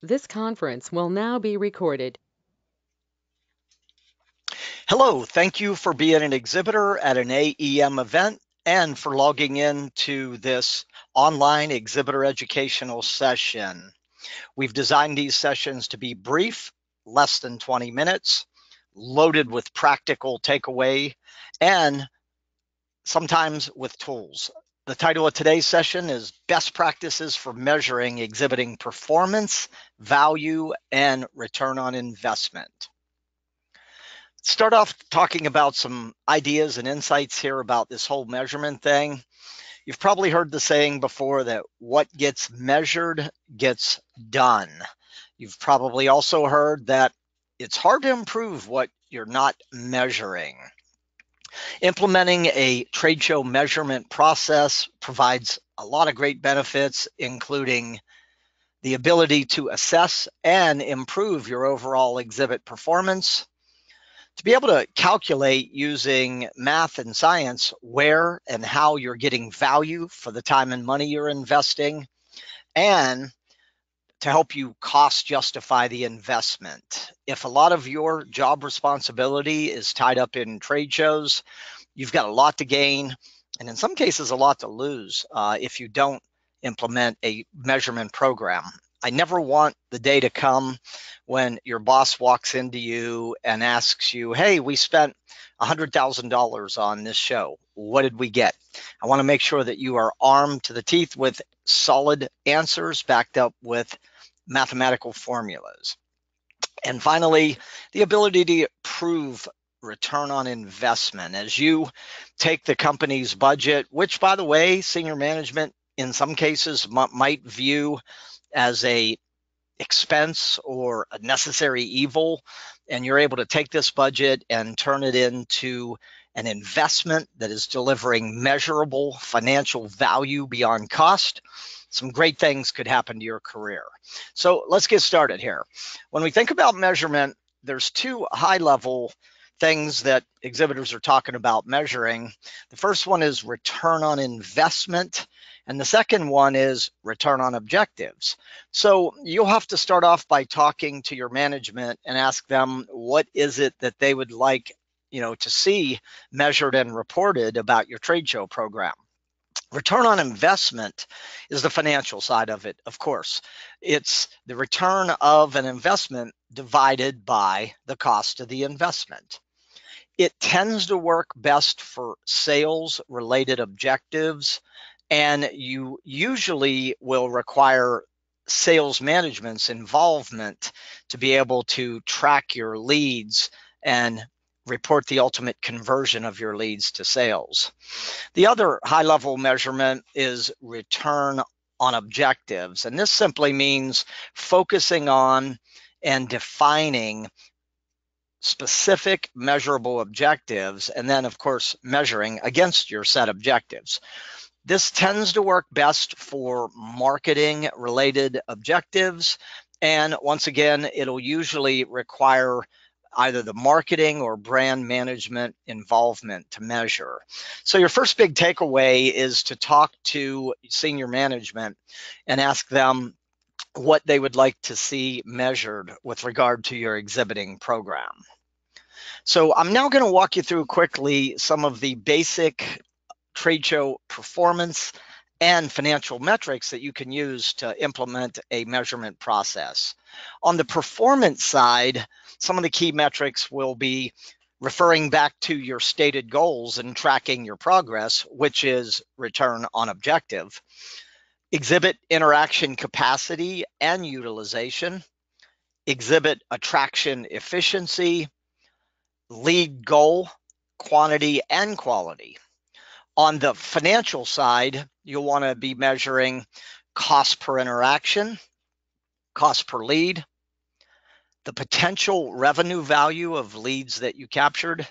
This conference will now be recorded. Hello, thank you for being an exhibitor at an AEM event and for logging in to this online exhibitor educational session. We've designed these sessions to be brief, less than 20 minutes, loaded with practical takeaway, and sometimes with tools. The title of today's session is Best Practices for Measuring Exhibiting Performance, Value, and Return on Investment. Start off talking about some ideas and insights here about this whole measurement thing. You've probably heard the saying before that what gets measured gets done. You've probably also heard that it's hard to improve what you're not measuring. Implementing a trade show measurement process provides a lot of great benefits, including the ability to assess and improve your overall exhibit performance, to be able to calculate using math and science where and how you're getting value for the time and money you're investing, and to help you cost justify the investment. If a lot of your job responsibility is tied up in trade shows, you've got a lot to gain, and in some cases, a lot to lose if you don't implement a measurement program. I never want the day to come when your boss walks into you and asks you, hey, we spent $100,000 on this show. What did we get? I want to make sure that you are armed to the teeth with solid answers backed up with mathematical formulas. And finally, the ability to prove return on investment as you take the company's budget, which, by the way, senior management in some cases might view as a expense or a necessary evil, and you're able to take this budget and turn it into an investment that is delivering measurable financial value beyond cost, some great things could happen to your career. So let's get started here. When we think about measurement, there's two high-level things that exhibitors are talking about measuring. The first one is return on investment, and the second one is return on objectives. So you'll have to start off by talking to your management and ask them what is it that they would like, to see measured and reported about your trade show program. Return on investment is the financial side of it, of course. It's the return of an investment divided by the cost of the investment. It tends to work best for sales related objectives, and you usually will require sales management's involvement to be able to track your leads and report the ultimate conversion of your leads to sales. The other high level measurement is return on objectives, and this simply means focusing on and defining specific measurable objectives, and then of course measuring against your set objectives. This tends to work best for marketing related objectives, and once again, it'll usually require either the marketing or brand management involvement to measure. So your first big takeaway is to talk to senior management and ask them what they would like to see measured with regard to your exhibiting program. So I'm now going to walk you through quickly some of the basic trade show performance and financial metrics that you can use to implement a measurement process. On the performance side, some of the key metrics will be referring back to your stated goals and tracking your progress, which is return on objective, exhibit interaction capacity and utilization, exhibit attraction efficiency, lead goal, quantity and quality. On the financial side, you'll want to be measuring cost per interaction, cost per lead, the potential revenue value of leads that you captured,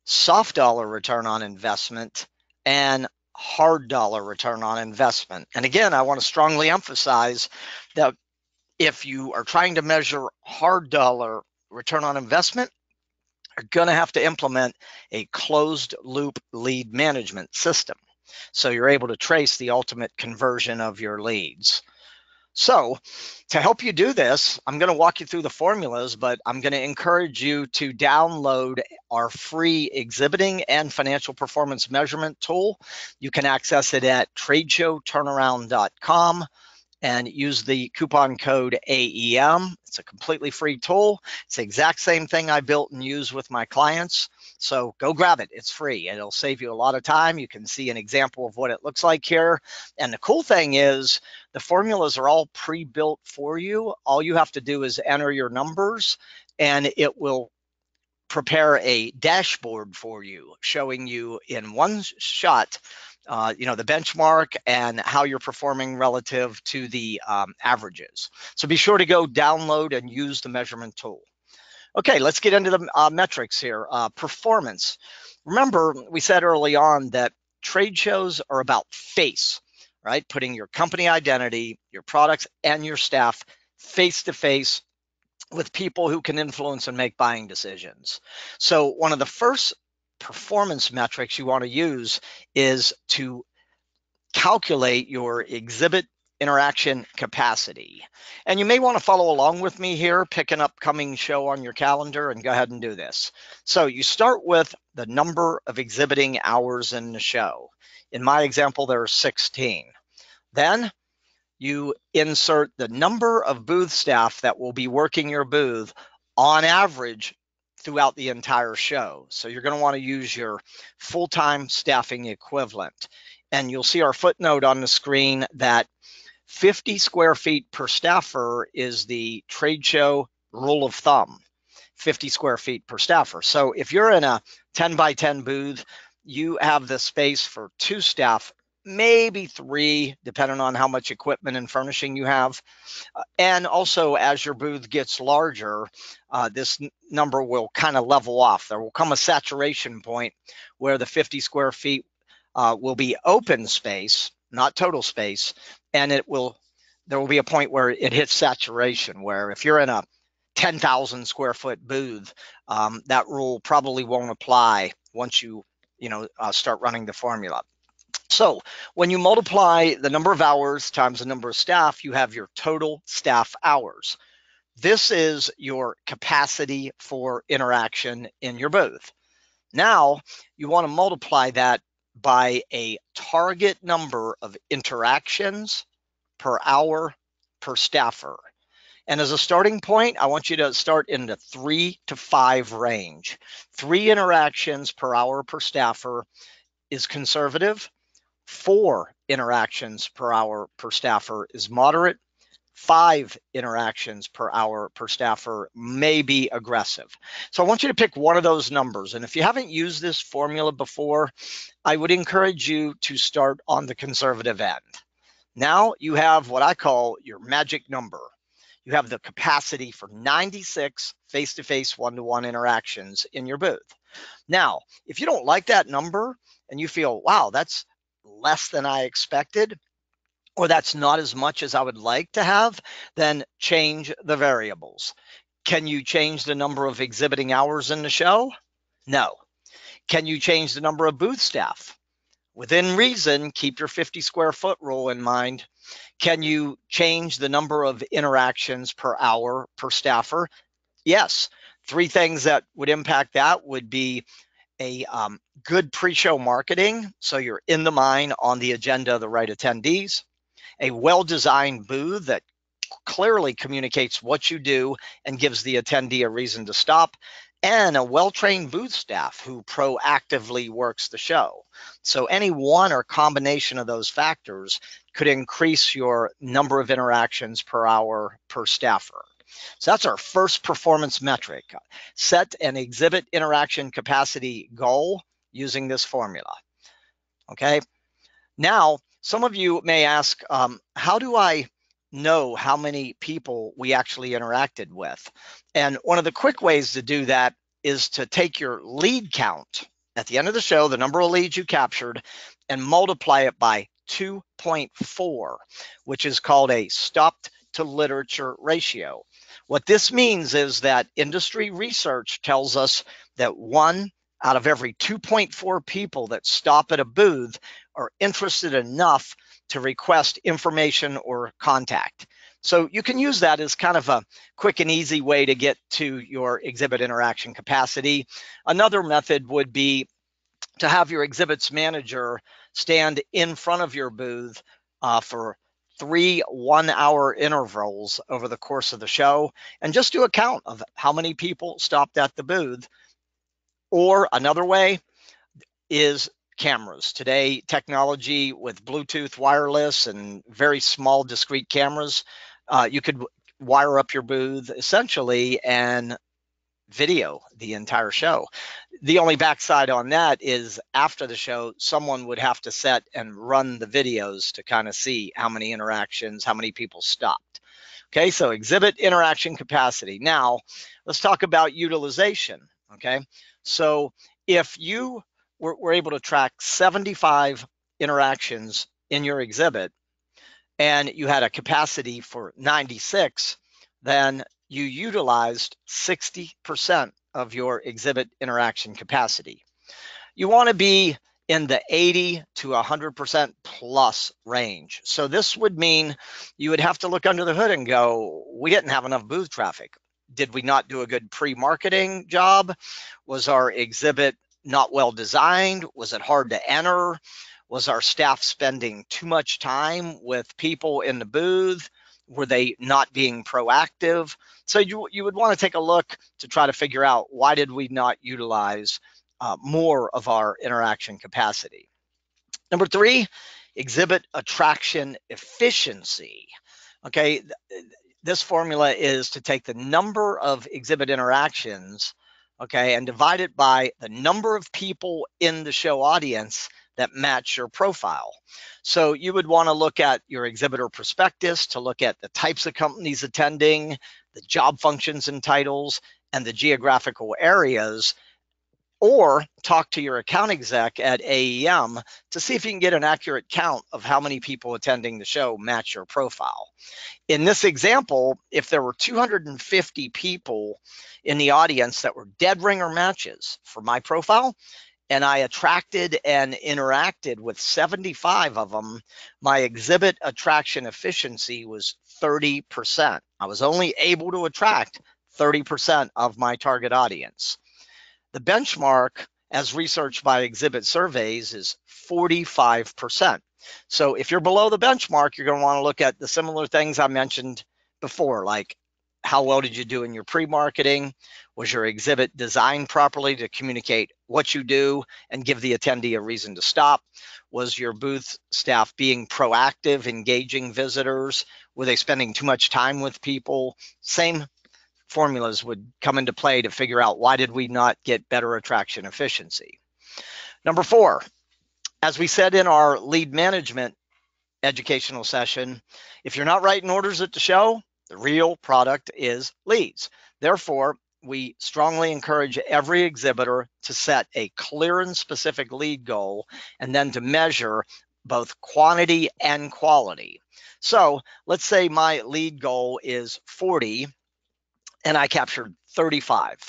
soft dollar return on investment, and hard dollar return on investment. And again, I want to strongly emphasize that if you are trying to measure hard dollar return on investment, you're going to have to implement a closed loop lead management system, so you're able to trace the ultimate conversion of your leads. So to help you do this, I'm going to walk you through the formulas, but I'm going to encourage you to download our free exhibiting and financial performance measurement tool. You can access it at tradeshowturnaround.com and use the coupon code AEM. It's a completely free tool. It's the exact same thing I built and use with my clients. So go grab it. It's free. It'll save you a lot of time. You can see an example of what it looks like here. And the cool thing is the formulas are all pre-built for you. All you have to do is enter your numbers and it will prepare a dashboard for you, showing you in one shot, the benchmark and how you're performing relative to the averages. So be sure to go download and use the measurement tool. Okay, let's get into the metrics here. Performance. Remember, we said early on that trade shows are about face, right? Putting your company identity, your products, and your staff face to face with people who can influence and make buying decisions. So one of the first performance metrics you want to use is to calculate your exhibit interaction capacity. And you may want to follow along with me here, pick an upcoming show on your calendar and go ahead and do this. So you start with the number of exhibiting hours in the show. In my example, there are 16. Then you insert the number of booth staff that will be working your booth on average throughout the entire show. So you're going to want to use your full-time staffing equivalent. And you'll see our footnote on the screen that 50 square feet per staffer is the trade show rule of thumb, 50 square feet per staffer. So if you're in a 10 by 10 booth, you have the space for 2 staff, maybe 3, depending on how much equipment and furnishing you have. And also, as your booth gets larger, this number will kind of level off. There will come a saturation point where the 50 square feet will be open space, not total space, and there will be a point where it hits saturation, where if you're in a 10,000 square foot booth, that rule probably won't apply once you start running the formula. So when you multiply the number of hours times the number of staff, you have your total staff hours. This is your capacity for interaction in your booth. Now you want to multiply that by a target number of interactions per hour per staffer. And as a starting point, I want you to start in the 3 to 5 range. 3 interactions per hour per staffer is conservative. 4 interactions per hour per staffer is moderate. 5 interactions per hour per staffer may be aggressive. So I want you to pick one of those numbers. And if you haven't used this formula before, I would encourage you to start on the conservative end. Now you have what I call your magic number. You have the capacity for 96 face-to-face one-to-one interactions in your booth. Now, if you don't like that number and you feel, wow, that's less than I expected, or that's not as much as I would like to have, then change the variables. Can you change the number of exhibiting hours in the show? No. Can you change the number of booth staff? Within reason, keep your 50 square foot rule in mind. Can you change the number of interactions per hour per staffer? Yes. 3 things that would impact that would be a good pre-show marketing, so you're in the mind, on the agenda of the right attendees, a well-designed booth that clearly communicates what you do and gives the attendee a reason to stop, and a well-trained booth staff who proactively works the show. So any one or combination of those factors could increase your number of interactions per hour per staffer. So that's our first performance metric. Set an exhibit interaction capacity goal using this formula. Okay. Now, some of you may ask, how do I know how many people we actually interacted with? And one of the quick ways to do that is to take your lead count at the end of the show, the number of leads you captured, and multiply it by 2.4, which is called a stopped to literature ratio. What this means is that industry research tells us that 1 out of every 2.4 people that stop at a booth are interested enough to request information or contact. So you can use that as kind of a quick and easy way to get to your exhibit interaction capacity. Another method would be to have your exhibits manager stand in front of your booth for 3 1-hour intervals over the course of the show and just do a count of how many people stopped at the booth. Or another way is cameras. Today, technology with Bluetooth, wireless, and very small discrete cameras, you could wire up your booth essentially and video the entire show. The only backside on that is after the show, someone would have to set and run the videos to kind of see how many interactions, how many people stopped. Okay, so exhibit interaction capacity. Now, let's talk about utilization. Okay, so if you were able to track 75 interactions in your exhibit and you had a capacity for 96, then you utilized 60% of your exhibit interaction capacity. You want to be in the 80 to 100% plus range. So this would mean you would have to look under the hood and go, we didn't have enough booth traffic. Did we not do a good pre-marketing job? Was our exhibit not well designed? Was it hard to enter? Was our staff spending too much time with people in the booth? Were they not being proactive? So you would want to take a look to try to figure out, why did we not utilize more of our interaction capacity? Number 3, exhibit attraction efficiency. Okay, this formula is to take the number of exhibit interactions, okay, and divide it by the number of people in the show audience that match your profile. So you would want to look at your exhibitor prospectus to look at the types of companies attending, the job functions and titles, and the geographical areas, or talk to your account exec at AEM to see if you can get an accurate count of how many people attending the show match your profile. In this example, if there were 250 people in the audience that were dead ringer matches for my profile, and I attracted and interacted with 75 of them, my exhibit attraction efficiency was 30%. I was only able to attract 30% of my target audience. The benchmark, as researched by exhibit surveys, is 45%. So if you're below the benchmark, you're going to want to look at the similar things I mentioned before, like how well did you do in your pre-marketing? Was your exhibit designed properly to communicate what you do and give the attendee a reason to stop? Was your booth staff being proactive, engaging visitors? Were they spending too much time with people? Same formulas would come into play to figure out, why did we not get better attraction efficiency? Number 4, as we said in our lead management educational session, if you're not writing orders at the show, the real product is leads. Therefore, we strongly encourage every exhibitor to set a clear and specific lead goal, and then to measure both quantity and quality. So let's say my lead goal is 40 and I captured 35.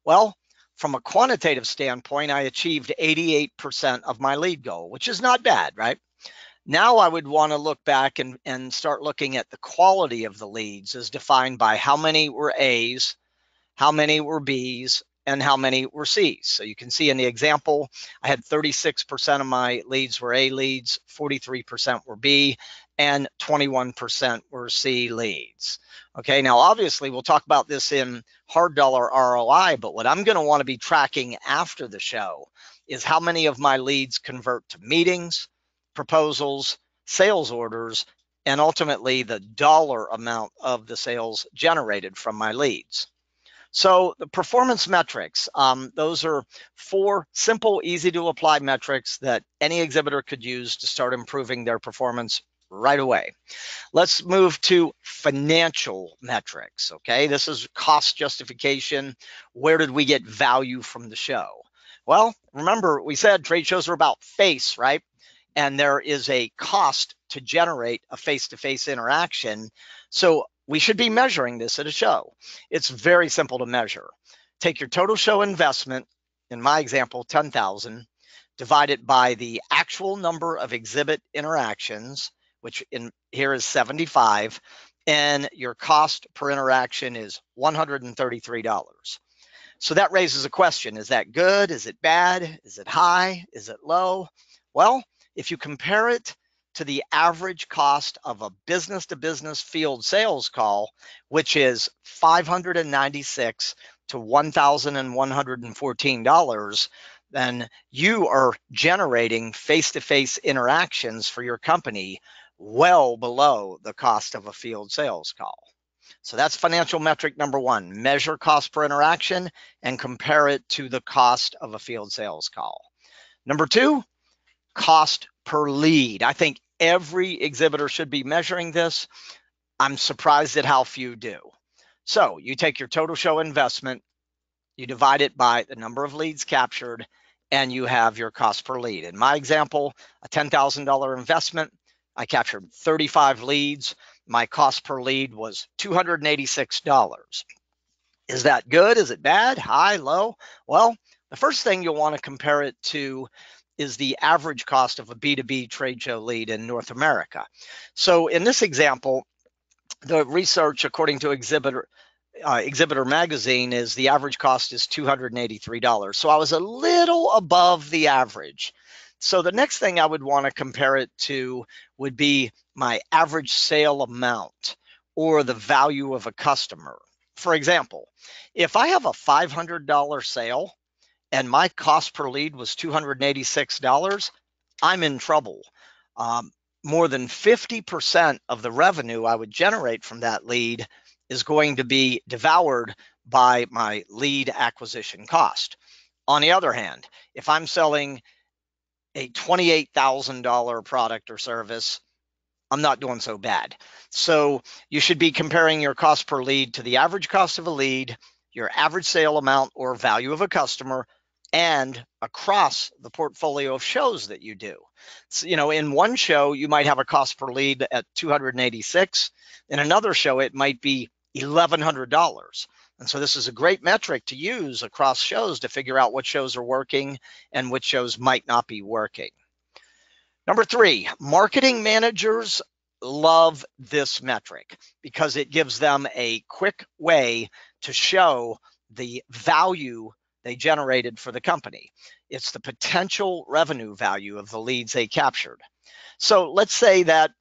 Well, from a quantitative standpoint, I achieved 88% of my lead goal, which is not bad, right? Now I would want to look back and start looking at the quality of the leads as defined by how many were A's, how many were B's, and how many were C's. So you can see in the example, I had 36% of my leads were A leads, 43% were B, and 21% were C leads. Okay, now obviously we'll talk about this in hard dollar ROI, but what I'm going to want to be tracking after the show is how many of my leads convert to meetings, proposals, sales orders, and ultimately the dollar amount of the sales generated from my leads. So the performance metrics, those are 4 simple, easy to apply metrics that any exhibitor could use to start improving their performance right away. Let's move to financial metrics, okay? This is cost justification. Where did we get value from the show? Well, remember, we said trade shows are about face, right? And there is a cost to generate a face-to-face interaction. So we should be measuring this at a show. It's very simple to measure. Take your total show investment, in my example, 10,000, divide it by the actual number of exhibit interactions, which in here is 75, and your cost per interaction is $133. So that raises a question. Is that good? Is it bad? Is it high? Is it low? Well, if you compare it to the average cost of a business-to-business field sales call, which is $596 to $1,114, then you are generating face-to-face interactions for your company well below the cost of a field sales call. So that's financial metric number one. Measure cost per interaction and compare it to the cost of a field sales call. Number two, cost per lead. I think every exhibitor should be measuring this. I'm surprised at how few do. So you take your total show investment, you divide it by the number of leads captured, and you have your cost per lead. In my example, a $10,000 investment, I captured 35 leads. My cost per lead was $286. Is that good? Is it bad? High? Low? Well, the first thing you'll want to compare it to is the average cost of a B2B trade show lead in North America. So in this example, the research, according to Exhibitor Magazine, is the average cost is $283. So I was a little above the average. So the next thing I would want to compare it to would be my average sale amount or the value of a customer. For example, if I have a $500 sale and my cost per lead was $286, I'm in trouble. More than 50% of the revenue I would generate from that lead is going to be devoured by my lead acquisition cost. On the other hand, if I'm selling a $28,000 product or service, I'm not doing so bad. So you should be comparing your cost per lead to the average cost of a lead, your average sale amount or value of a customer, and across the portfolio of shows that you do. So, in one show, you might have a cost per lead at $286. In another show, it might be $1,100. And so this is a great metric to use across shows to figure out what shows are working and which shows might not be working. Number three, marketing managers love this metric because it gives them a quick way to show the value they generated for the company. It's the potential revenue value of the leads they captured. So let's say that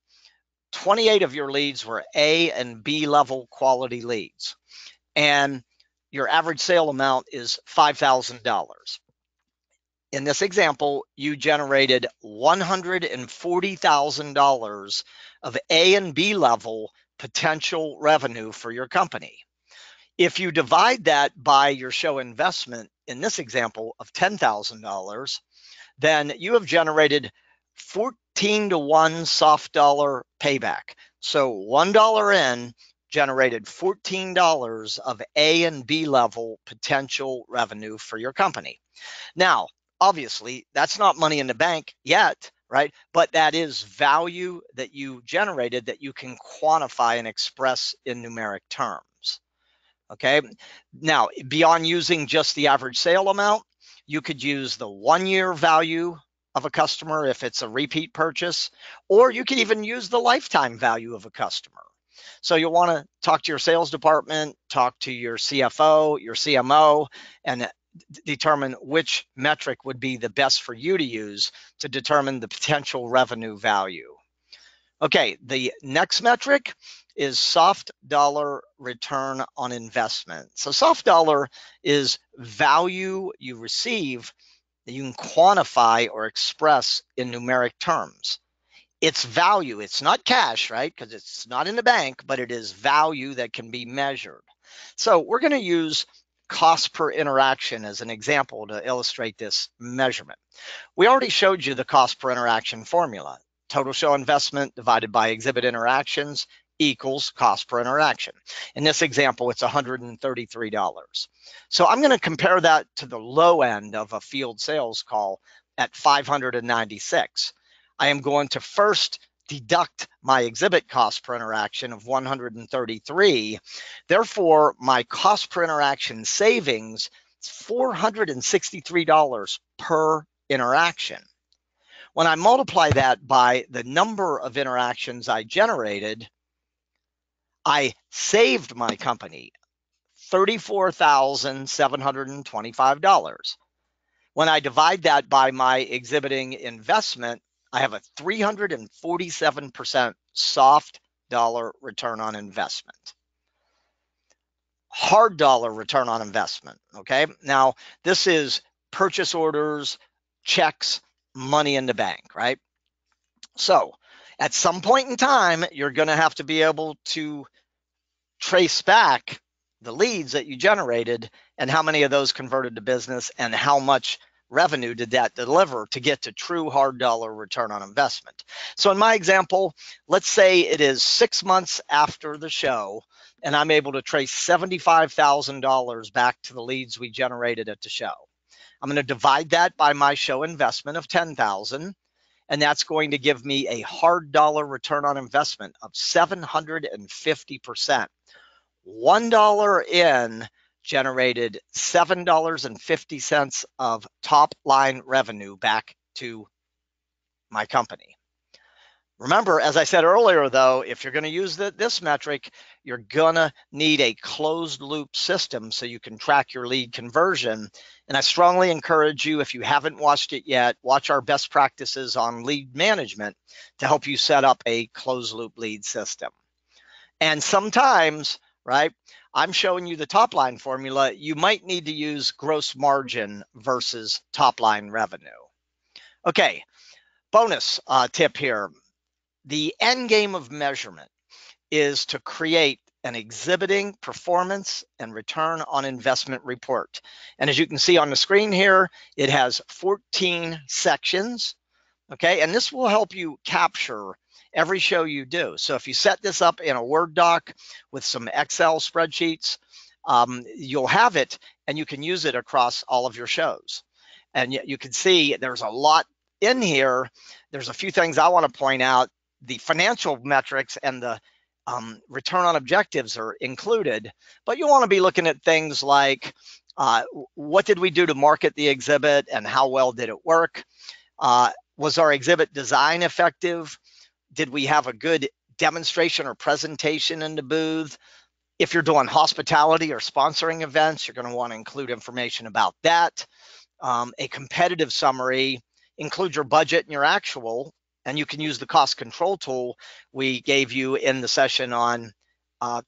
28 of your leads were A and B level quality leads, and your average sale amount is $5,000. In this example, you generated $140,000 of A and B level potential revenue for your company. If you divide that by your show investment, in this example of $10,000, then you have generated 14 to 1 soft dollar payback. So $1 in generated $14 of A and B level potential revenue for your company. Now, obviously, that's not money in the bank yet, right? But that is value that you generated that you can quantify and express in numeric terms. Okay. Now, beyond using just the average sale amount, you could use the 1-year value of a customer if it's a repeat purchase, or you could even use the lifetime value of a customer. So you'll want to talk to your sales department, talk to your CFO, your CMO, and determine which metric would be the best for you to use to determine the potential revenue value. Okay, the next metric is soft dollar return on investment. So soft dollar is value you receive that you can quantify or express in numeric terms. It's value, it's not cash, right? Because it's not in the bank, but it is value that can be measured. So we're going to use cost per interaction as an example to illustrate this measurement. We already showed you the cost per interaction formula. Total show investment divided by exhibit interactions equals cost per interaction. In this example, it's $133. So I'm going to compare that to the low end of a field sales call at 596. I am going to first deduct my exhibit cost per interaction of 133. Therefore, my cost per interaction savings is $463 per interaction. When I multiply that by the number of interactions I generated, I saved my company $34,725. When I divide that by my exhibiting investment, I have a 347% soft dollar return on investment. Hard dollar return on investment. Okay. Now, this is purchase orders, checks, money in the bank, right? So at some point in time, you're going to have to be able to trace back the leads that you generated and how many of those converted to business and how much revenue did that deliver to get to true hard dollar return on investment. So in my example, let's say it is 6 months after the show and I'm able to trace $75,000 back to the leads we generated at the show. I'm going to divide that by my show investment of 10,000, and that's going to give me a hard dollar return on investment of 750%. $1 in generated $7.50 of top line revenue back to my company. Remember, as I said earlier, though, if you're going to use this metric, you're going to need a closed loop system so you can track your lead conversion. And I strongly encourage you, if you haven't watched it yet, watch our best practices on lead management to help you set up a closed loop lead system. And sometimes, right, I'm showing you the top line formula. You might need to use gross margin versus top line revenue. Okay, bonus tip here. The end game of measurement is to create an exhibiting performance and return on investment report. And as you can see on the screen here, it has 14 sections. Okay, and this will help you capture every show you do. So if you set this up in a Word doc with some Excel spreadsheets, you'll have it and you can use it across all of your shows. And you can see there's a lot in here. There's a few things I want to point out. The financial metrics and the return on objectives are included, but you want to be looking at things like what did we do to market the exhibit and how well did it work? Was our exhibit design effective? Did we have a good demonstration or presentation in the booth? If you're doing hospitality or sponsoring events, you're going to want to include information about that. A competitive summary, include your budget and your actual, and you can use the cost control tool we gave you in the session on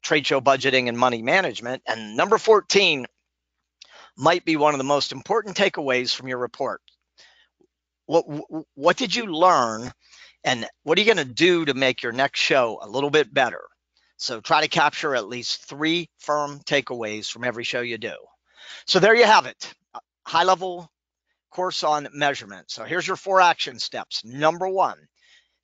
trade show budgeting and money management. And number 14 might be one of the most important takeaways from your report. What did you learn, and what are you going to do to make your next show a little bit better? So try to capture at least 3 firm takeaways from every show you do. So there you have it, high-level course on measurement. So here's your 4 action steps. Number 1,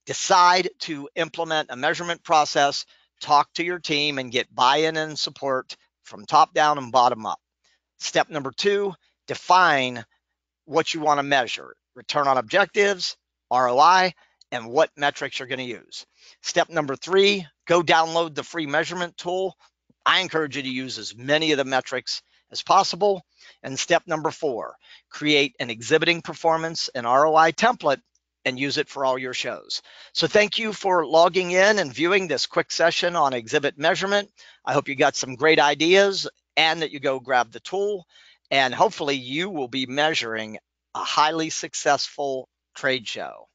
decide to implement a measurement process, talk to your team, and get buy-in and support from top down and bottom up. Step number 2, define what you want to measure, return on objectives, ROI, and what metrics you're going to use. Step number 3, go download the free measurement tool. I encourage you to use as many of the metrics as possible. And step number 4, create an exhibiting performance and ROI template and use it for all your shows. So thank you for logging in and viewing this quick session on exhibit measurement. I hope you got some great ideas and that you go grab the tool, and hopefully you will be measuring a highly successful trade show.